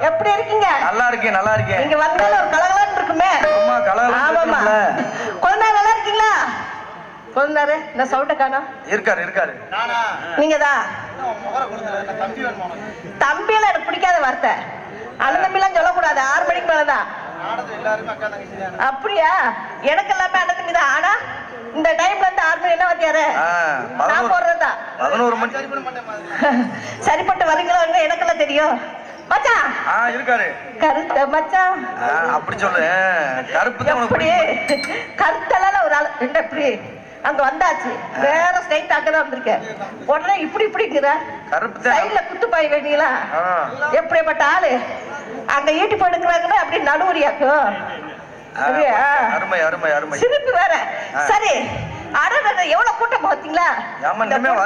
எப்படி இருக்கீங்க? நல்லா இருக்கேன், நல்லா இருக்கேன். நீங்க வந்தால ஒரு கலகலன்னு இருக்குமே. அம்மா கலகலன்னு இருக்கும்ல. கொழுந்தாரு நல்லா இருக்கீங்களா? கொழுந்தாரு இந்த சவுண்ட காணோம். இருக்காரு இருக்காரு. நீங்கதான் தம்பியெல்லாம் எனக்கு பிடிக்காத வார்த்தை. அண்ணன் தம்பிலாம் சொல்லக்கூடாது. 6 மணிக்கு மேலதான். அப்படியா? எனக்கு எல்லாமே அண்ணன் தம்பி தான். ஆனா இந்த டைம்ல இருந்து 6 மணி என்ன வாத்தியாரு? நான் போடுறதா 11 மணி சரிப்பட்டு வரீங்களோ எனக்கெல்லாம் தெரியும். மச்சான் இருக்காரு. கருத்த மச்சான் அப்படி சொல்லு. கருப்பு தான் அப்படி கருத்தெல்லாம் ஒரு ஆள் என்ன இப்படி அங்க வந்தாச்சு. வேற ஸ்டைட் அங்கதான் வந்திருக்கேன். உடனே இப்படி இப்படிங்கிற கருப்பு சைட்ல குத்து பாய் வேணீங்களா? எப்படிப்பட்ட ஆளு அங்க ஈட்டி போடுக்கிறாங்கன்னா அப்படி நடுவுரியாக்கும். அருமை அருமை அருமை. சிரிப்பு வேற. சரி அடடட எவ்வளவு கூட்டம் பாத்தீங்களா?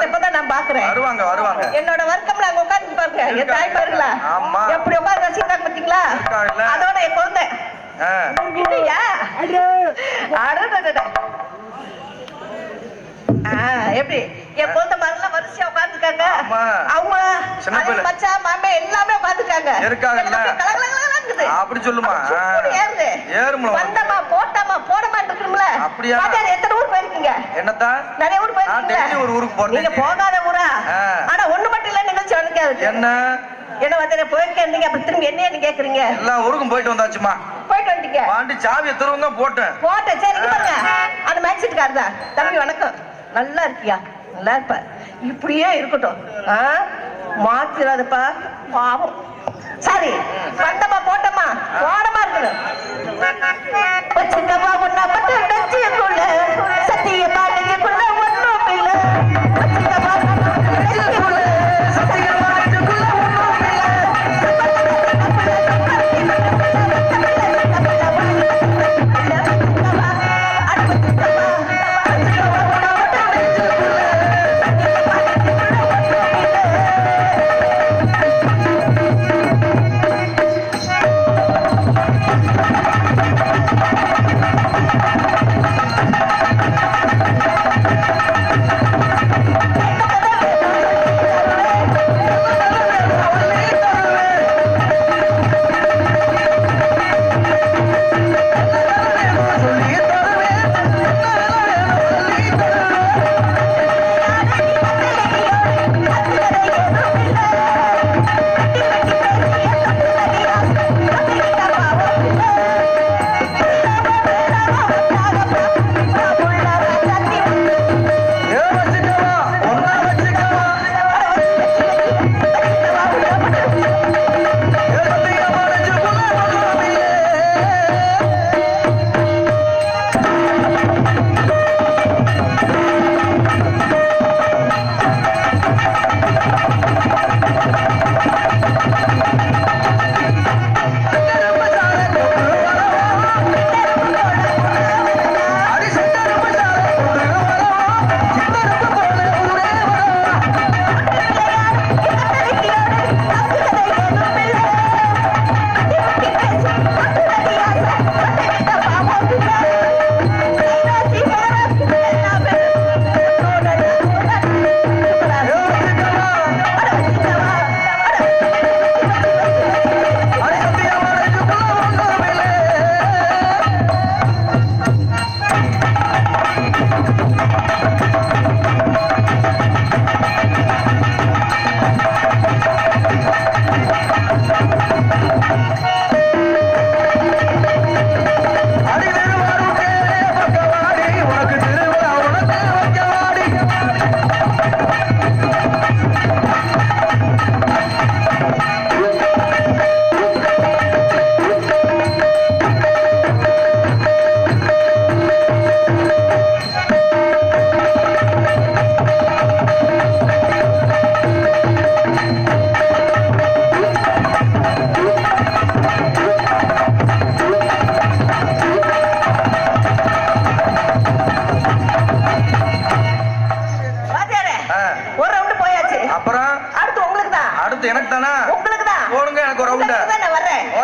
இப்பதான் நான் பாக்குறேன். வருவாங்க வருவாங்க. என்னோட வர்க்கம்ல அங்க உட்கார்ந்து பாருங்க. என் தாய் பாருங்களா எப்படி உட்கார்ந்து ரசிக்கிறாங்க பாத்தீங்களா? அதோட என் குழந்தை இல்லையா? அடடட எப்படி என் குழந்தை மாதிரிலாம் வரிசையா உட்கார்ந்துருக்காங்க. அவங்க மச்சான் மாமே எல்லாமே உட்கார்ந்துருக்காங்க. அப்படி சொல்லுமா? வந்தமா போட்டமா போடமா இருக்கணும்ல. அப்படியா? எத்தனை ஊர் போயிருக்கீங்க? என்னத்தா நிறைய ஊர் போயிருக்கீங்க. ஒரு ஊருக்கு போறேன். நீங்க போகாத ஊரா? ஆனா ஒண்ணு மட்டும் இல்ல நிகழ்ச்சி வந்துக்காது. என்ன என்ன வந்து போயிருக்கேன் அப்ப திரும்பி என்ன கேக்குறீங்க? எல்லா ஊருக்கும் போயிட்டு வந்தாச்சுமா. போயிட்டு வந்துட்டீங்க. வாண்டி சாவியை திருவங்க போட்டேன். சரி பாருங்க அந்த மேக்ஸிட் கார் தான். தம்பி வணக்கம். நல்லா இருக்கியா? நல்லா இருப்ப. இப்படியே இருக்கட்டும். மாத்திராதப்பா பாவம். சரி வந்தமா போட்டமா போடமா இருக்கணும். வச்சுக்கமா ஒன்னா மட்டும் டச்சுக்குள்ள சத்திய பாட்டுக்குள்ள ஒன்றும் இல்ல. வச்சுக்கமா டச்சுக்குள்ள சத்திய பாட்டுக்குள்ள ஒன்றும் இல்ல.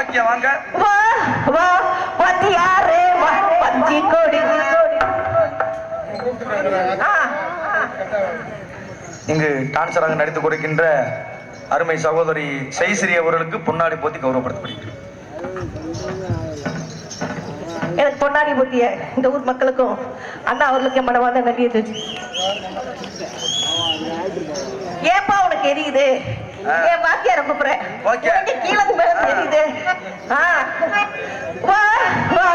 ஓகே வாங்க. வா வா வாத்தியாரே வா பஞ்சி கோடி இங்கு டான்சராக நடித்து கொடுக்கின்ற அருமை சகோதரி ஜெயஸ்ரீ அவர்களுக்கு பொன்னாடி போத்தி கௌரவப்படுத்தப்படுகிறது. எனக்கு பொன்னாடி புத்திய இந்த ஊர் மக்களுக்கும் அண்ணா அவர்களுக்கு மனவாத நன்றியது. ஏப்பா உனக்கு எரியுது? என் வாத்தியார கூப்பிடுறேன். கீழே மேல தெரியுது. வா வா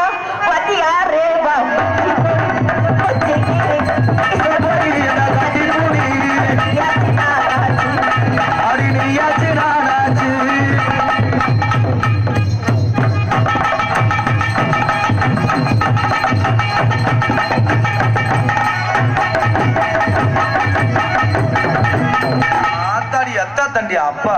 வாத்தியாரே வா தண்டி அப்பா